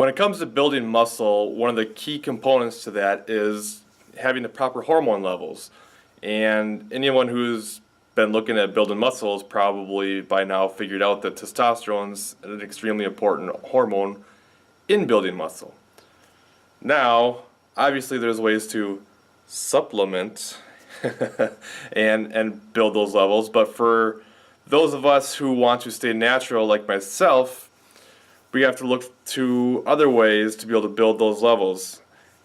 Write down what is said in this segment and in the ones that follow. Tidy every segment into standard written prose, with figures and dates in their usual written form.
When it comes to building muscle, one of the key components to that is having the proper hormone levels. And anyone who's been looking at building muscle has probably by now figured out that testosterone is an extremely important hormone in building muscle. Now, obviously there's ways to supplement and build those levels, but for those of us who want to stay natural like myself, we have to look to other ways to be able to build those levels.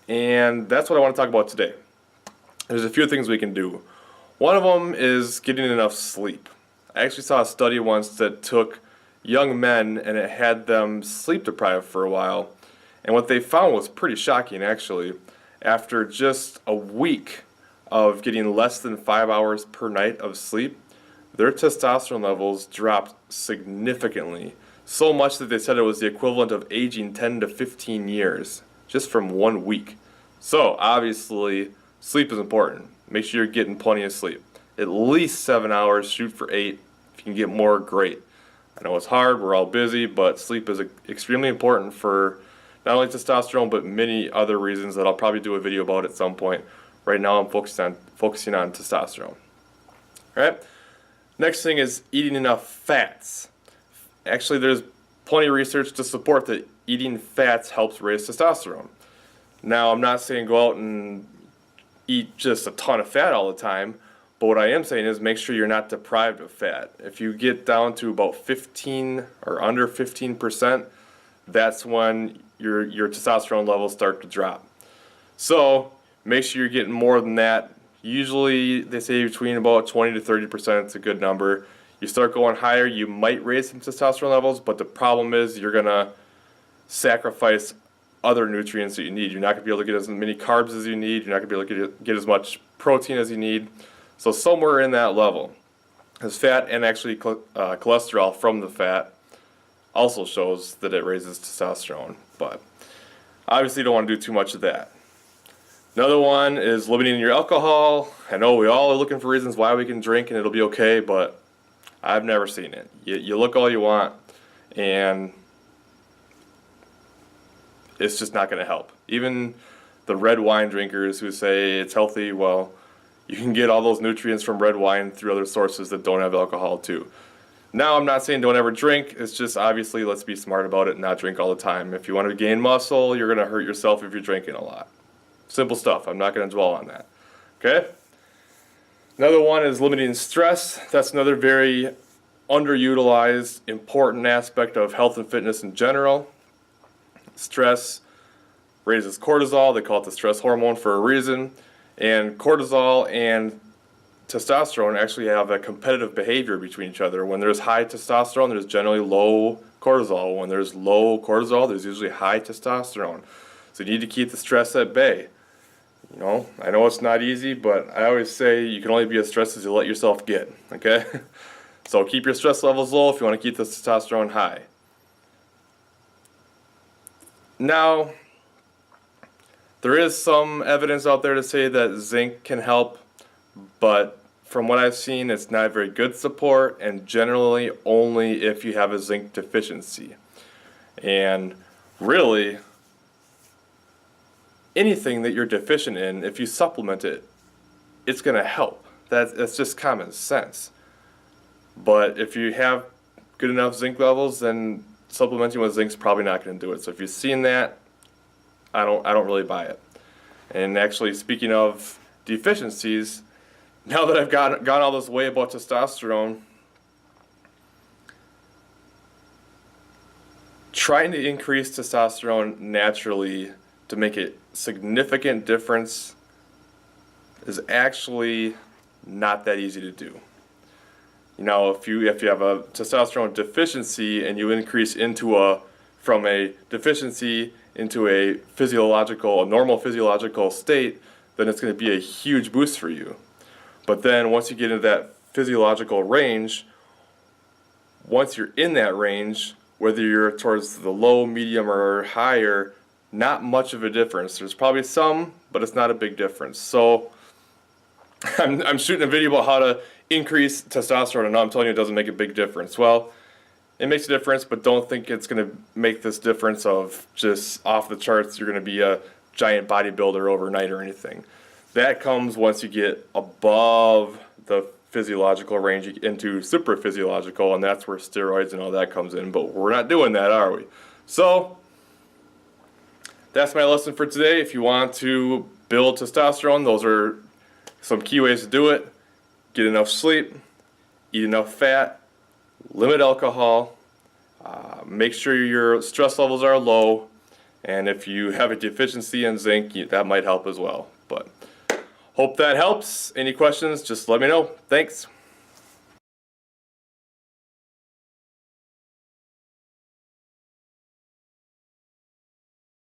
And that's what I want to talk about today. There's a few things we can do. One of them is getting enough sleep. I actually saw a study once that took young men and it had them sleep deprived for a while. And what they found was pretty shocking, actually. After just a week of getting less than 5 hours per night of sleep, their testosterone levels dropped significantly. So much that they said it was the equivalent of aging 10 to 15 years just from 1 week. So obviously, sleep is important. Make sure you're getting plenty of sleep. At least 7 hours, shoot for 8. If you can get more, great. I know it's hard, we're all busy, but sleep is extremely important for not only testosterone, but many other reasons that I'll probably do a video about at some point. Right now I'm focusing on testosterone. Alright? Next thing is eating enough fats. Actually, there's plenty of research to support that eating fats helps raise testosterone. Now, I'm not saying go out and eat just a ton of fat all the time, but what I am saying is make sure you're not deprived of fat. If you get down to about 15 or under 15%, that's when your testosterone levels start to drop. So make sure you're getting more than that. Usually they say between about 20 to 30% is a good number. You start going higher, you might raise some testosterone levels, but the problem is you're going to sacrifice other nutrients that you need. You're not going to be able to get as many carbs as you need. You're not going to be able to get as much protein as you need. So somewhere in that level. Because fat and actually cholesterol from the fat also shows that it raises testosterone. But obviously you don't want to do too much of that. Another one is limiting your alcohol. I know we all are looking for reasons why we can drink and it'll be okay, but I've never seen it. You look all you want, and it's just not going to help. Even the red wine drinkers who say it's healthy, well, you can get all those nutrients from red wine through other sources that don't have alcohol too. Now, I'm not saying don't ever drink. It's just obviously let's be smart about it and not drink all the time. If you want to gain muscle, you're going to hurt yourself if you're drinking a lot. Simple stuff. I'm not going to dwell on that. Okay? Another one is limiting stress. That's another very underutilized, important aspect of health and fitness in general. Stress raises cortisol. They call it the stress hormone for a reason. And cortisol and testosterone actually have a competitive behavior between each other. When there's high testosterone, there's generally low cortisol. When there's low cortisol, there's usually high testosterone. So you need to keep the stress at bay. You know, I know it's not easy, but I always say you can only be as stressed as you let yourself get, okay? So keep your stress levels low if you want to keep the testosterone high. Now, there is some evidence out there to say that zinc can help, but from what I've seen, it's not very good support, and generally only if you have a zinc deficiency. And really, anything that you're deficient in, if you supplement it, it's going to help. That's just common sense. But if you have good enough zinc levels, then supplementing with zinc is probably not going to do it. So if you've seen that, I don't really buy it. And actually, speaking of deficiencies, now that I've gone all this way about testosterone, trying to increase testosterone naturally to make a significant difference is actually not that easy to do. You know, if you have a testosterone deficiency and you increase from a deficiency into a normal physiological state, then it's going to be a huge boost for you. But then once you get into that physiological range, once you're in that range, whether you're towards the low, medium, or higher, not much of a difference. There's probably some, but it's not a big difference. So I'm shooting a video about how to increase testosterone, and now I'm telling you it doesn't make a big difference. Well, It makes a difference, but don't think it's going to make this difference of just off the charts, you're going to be a giant bodybuilder overnight or anything. That comes once you get above the physiological range into super physiological, and that's where steroids and all that comes in. But we're not doing that, are we? So that's my lesson for today. If you want to build testosterone, those are some key ways to do it. Get enough sleep, eat enough fat, limit alcohol, make sure your stress levels are low, and if you have a deficiency in zinc, that might help as well. But hope that helps. Any questions, just let me know. Thanks.